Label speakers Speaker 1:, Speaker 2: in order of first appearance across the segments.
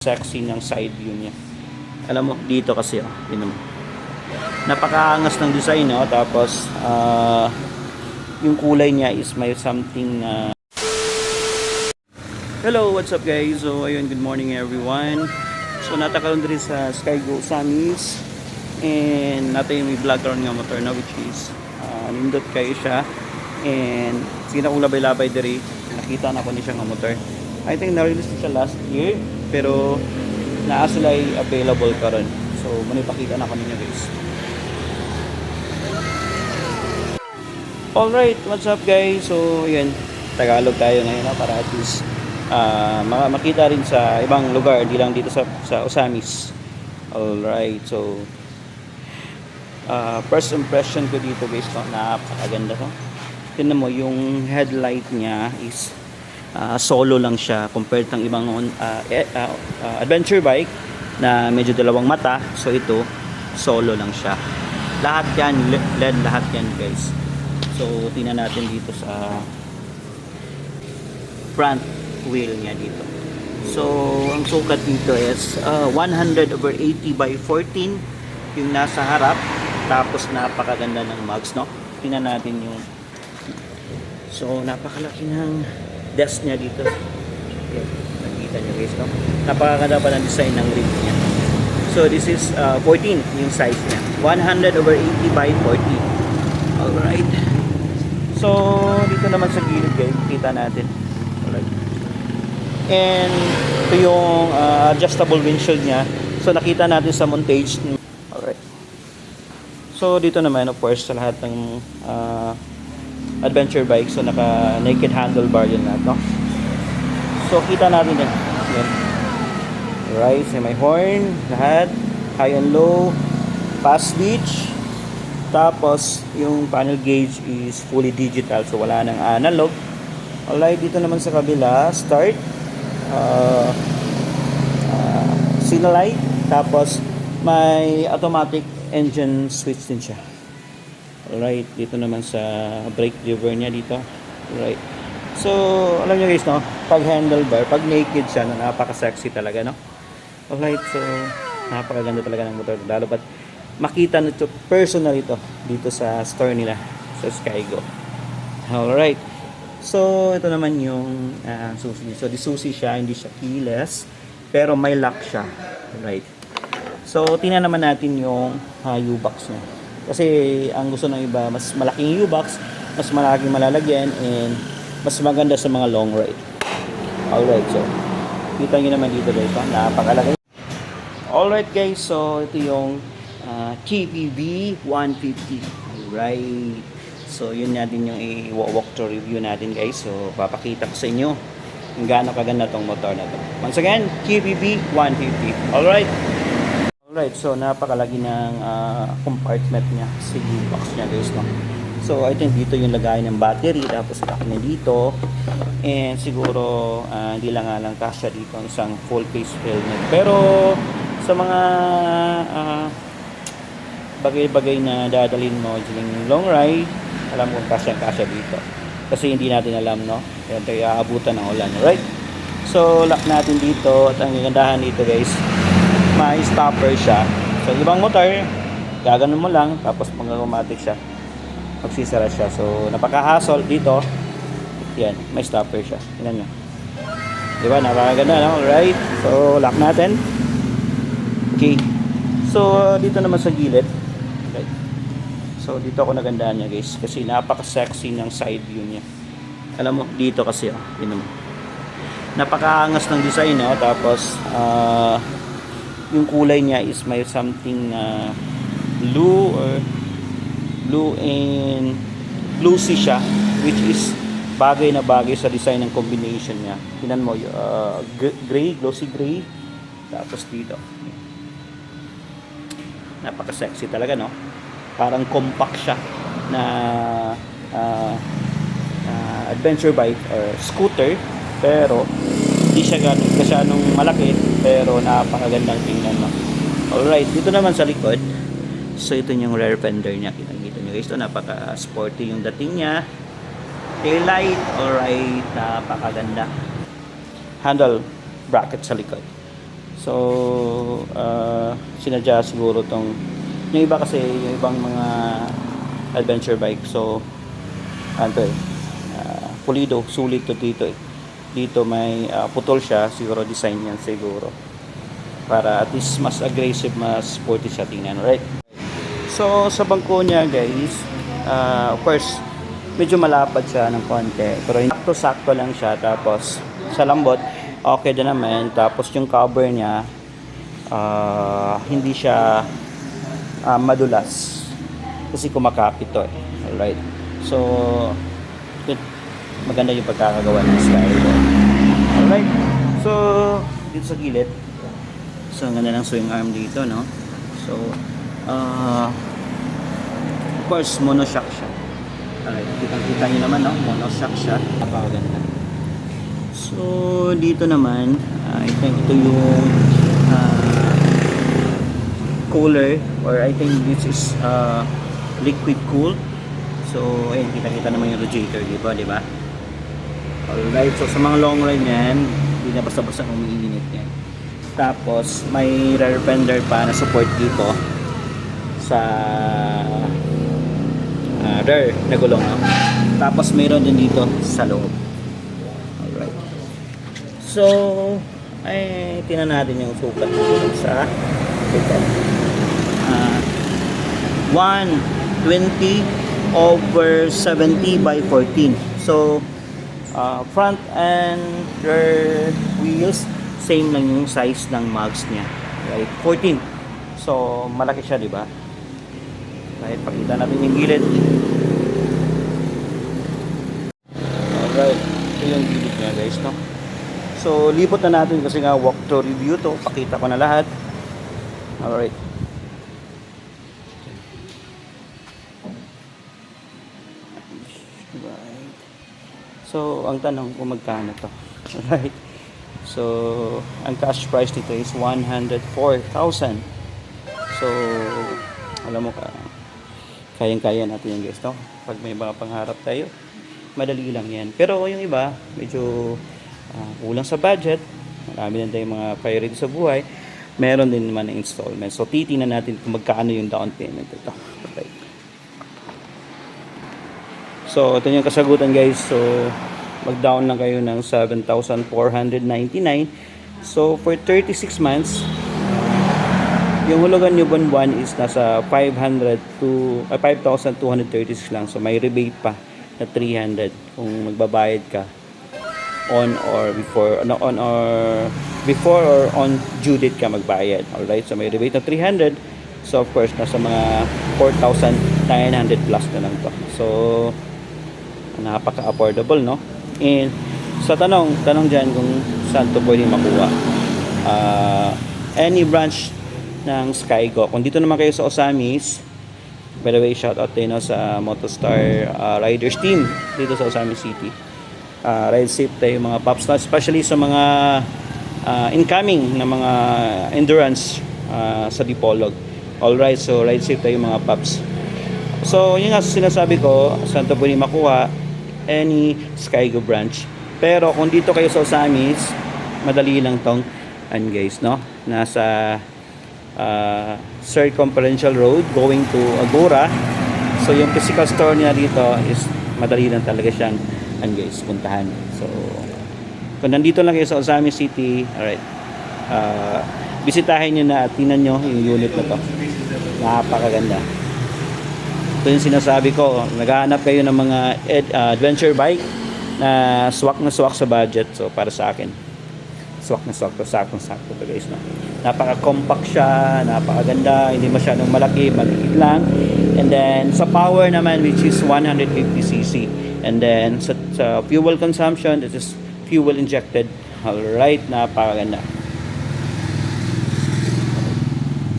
Speaker 1: Sexy ng side view niya. Alam mo, dito kasi, yun naman. Napakaangas ng design, no? Tapos, yung kulay niya is may something na... Hello, what's up guys? So, ayun, good morning everyone. So, natakaroon din sa Skygo Samis. And, natin yung may vlog ron nga motor na, which is, nindot kayo siya. And, sige na kong labay-labay diri. Nakita na ko ni siya nga motor. I think na-release siya last year. Pero naa sila ay available karon. So manipakita na ko ninyo guys. Alright, what's up guys? So yan, Tagalog tayo ngayon para at least makita rin sa ibang lugar, hindi lang dito sa Osamis. Alright, so first impression ko dito guys, napakaganda to. Tingnan mo yung headlight niya is solo lang siya compared ng ibang adventure bike na medyo dalawang mata. So ito solo lang siya. Lahat yan LED, lahat yan guys. So tingnan natin dito sa front wheel niya dito. So ang sukat dito is 100/80 by 14 yung nasa harap. Tapos napakaganda ng mugs, no? Tingnan natin yung, so napakalaki ng desk niya dito. Yan, nakita nyo guys, no? Napakaganda pa ng design ng rim niya. So this is 14 yung size niya, 100/80 by 40. Alright, so dito naman sa gilid guys, kita natin. Alright, and ito yung adjustable windshield niya. So nakita natin sa montage. Alright, so dito naman of course sa lahat ng adventure bike, so naka naked handlebar yun na to. So kita natin yan. Right, may horn, lahat, high and low, fast switch. Tapos yung panel gauge is fully digital, so wala nang analog. Alright, dito naman sa kabila, start, signal light, tapos may automatic engine switch din siya. Alright, dito naman sa brake lever niya dito. Alright. So, alam niyo guys, no? Pag handlebar, pag naked siya, napaka-sexy talaga, no? Alright, so napakaganda talaga ng motor. Lalo pat makita nito personal ito dito sa store nila sa Skygo. Alright. So, ito naman yung susi. So, di susi siya, hindi siya keyless, pero may lock siya. Alright. So, tingnan naman natin yung U-box niya. Kasi ang gusto ng iba, mas malaking U-box, mas malaking malalagyan, and mas maganda sa mga long ride. Alright, so kita nyo naman dito guys, napakalaki. Alright guys, so ito yung KPB 150. Alright, so yun natin yung i-walk to review natin guys. So papakita ko sa inyo kung gaano kaganda tong motor na to. Once again, KPB 150. Alright. Alright, so napakalaki ng compartment niya sa U-box niya guys, no? So I think dito yung lagay ng battery, tapos lock niya dito, and siguro hindi lang nga lang kasya dito ang isang full face helmet. Pero sa mga bagay-bagay na dadalhin mo during long ride, alam kong kasya dito. Kasi hindi natin alam, no? Kaya tayo aabutan ng ulan, right? So lock natin dito, at ang gagandahan dito guys, may stopper siya. So ibang motor, gaganon mo lang, tapos mag-automatic siya, magsisara siya. So napaka-hassle dito. Yan, may stopper siya. Tingnan nyo, diba, napakaganda, no? Alright, so lock natin. Okay, so dito naman sa gilid. Okay, so dito ako nagandahan niya guys, kasi napaka-sexy ng side view niya. Alam mo, dito kasi yun naman, napakaangas ng design, no? Tapos yung kulay niya is may something blue and bluesy siya, which is bagay na bagay sa design ng combination niya. Tingnan mo, gray, glossy gray, tapos dito napaka-sexy talaga, no? Parang compact siya na adventure bike or scooter, pero hindi siya ganun malaki, pero napakagandang tingnan, no? Alright, dito naman sa likod, so ito yung rear fender niya. Kita nyo guys, ito napaka-sporty yung dating niya. Tail light, alright, napakaganda. Handle bracket sa likod. So, sinadya siguro tong, yung iba kasi, yung ibang mga adventure bike. So, ano to pulido, sulit to dito eh. Dito may putol siya, siguro design yan siguro. Para at least mas aggressive, mas sporty siya tingnan, right? So, sa bangko niya guys, of course, medyo malapad siya ng konti. Pero sakto-sakto lang siya. Tapos, sa lambot, okay din naman. Tapos, yung cover niya, hindi siya madulas. Kasi kumakapit to eh. Alright. So, maganda yung pagkakagawa ng Skygo. Alright. So, dito sa gilid. So, ang ganda ng swing arm dito, no? So, of course, monoshock siya. Alright, kitang-kita nyo naman, no? Monoshock siya. Napakaganda. So, dito naman, I think ito yung cooler, or I think this is liquid cool. So, ayun, kita-kita naman yung radiator, diba? Alright, so sa mga long ride yan, hindi na basta-basta umiinit yan. Tapos, may rear fender pa na support dito sa rear na gulong, no? Tapos, mayroon din dito sa loob. Alright. So, ay, tingnan natin yung sukat dito sa ito. 120/70 by 14. So, front and rear wheels, same lang yung size ng mags niya. Right? 14. So, malaki siya, di ba? Right, pakita natin yung gilid. Alright. Ito yung gilid niya, guys, no? So, lipot na natin kasi nga walkthrough review to. Pakita ko na lahat. Alright. So, ang tanong kung magkano to. Alright. So, ang cash price nito is 104,000. So, alam mo kayang-kaya natin yan guys, no? Pag may mga pangarap tayo, madali lang yan. Pero yung iba, medyo kulang sa budget. Marami na tayong mga priority sa buhay. Meron din naman ng installment. So, titingnan natin kung magkano yung down payment ito. Okay. So, ito yung kasagutan guys. So, mag-down lang kayo ng 7,499. So, for 36 months, yung hulugan nyo buwan-buwan is nasa 5,236 lang. So, may rebate pa na 300 kung magbabayad ka on or before or on due date ka magbayad. Alright, so may rebate na 300. So, of course, nasa mga 4,900 plus na lang to. So, napaka-affordable, no? And sa tanong dyan kung saan to pwede makuha. Any branch ng Skygo. Kung dito naman kayo sa Osamis, by the way, shout out din sa Motostar Riders team dito sa Osamis City. Ride safe tayo mga pups, especially sa mga incoming na mga endurance sa Dipolog. Alright, so ride safe tayo mga pups. So, yun nga sinasabi ko, saan to pwede makuha? Any Skygo branch. Pero kung dito kayo sa Osamis, madali lang tong guys, no? Nasa Circumferential Road going to Agora. So yung physical store niya dito is madali lang talaga siyang guys, puntahan. So kung nandito lang kayo sa Osamis City, alright, bisitahin nyo na at tingnan nyo yung unit na to. Napakaganda. Ito yung sinasabi ko, naghahanap kayo ng mga adventure bike na swak sa budget. So para sa akin, swak to, saktong-sakto to guys, no? Napaka-compact siya, napakaganda, hindi masyadong malaki, maliit lang. And then sa power naman, which is 150cc. And then sa fuel consumption, this is fuel injected. Alright, napakaganda.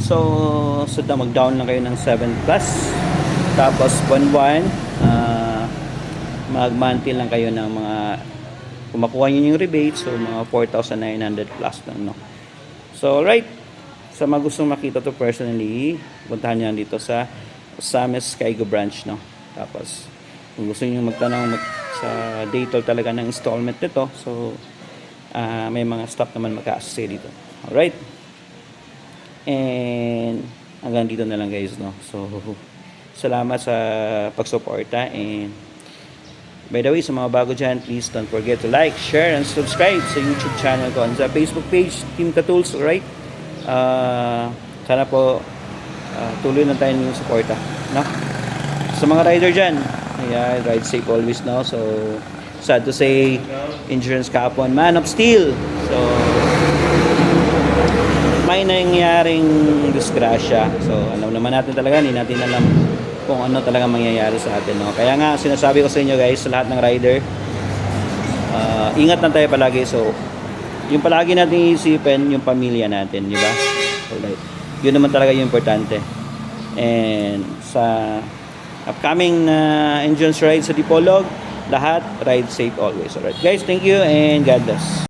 Speaker 1: So mag-down lang kayo ng 7 plus. Tapos buwan-buwan, mag-monthly lang kayo ng mga, kung makuha nyo yung rebate, so mga 4,900 plus lang, no? So, right, sa mga gustong makita to personally, puntahan nyo dito sa Osamis Skygo branch, no? Tapos, kung gusto nyo magtanong sa detail talaga ng installment nito, so, may mga staff naman mag-a-assist dito. Alright. And hanggang dito na lang guys, no. So salamat sa pagsuporta, and by the way, sa mga bago dyan, please don't forget to like, share, and subscribe sa YouTube channel ko and sa Facebook page, Team Katools, alright? Sana po tuloy na tayo yung suporta, no? Sa mga rider dyan, yeah, ride safe always, no? So sad to say, insurance kapon, man of steel. So may nangyaring disgrasya. So alam naman natin talaga, hindi natin alam kung ano talaga mangyayari sa atin, no? Kaya nga sinasabi ko sa inyo guys, sa lahat ng rider, ingat lang tayo palagi. So yung palagi natin iisipin yung pamilya natin, di ba? Alright. Yun naman talaga yung importante. And sa upcoming endurance ride sa Dipolog, lahat ride safe always. Alright guys, thank you and God bless.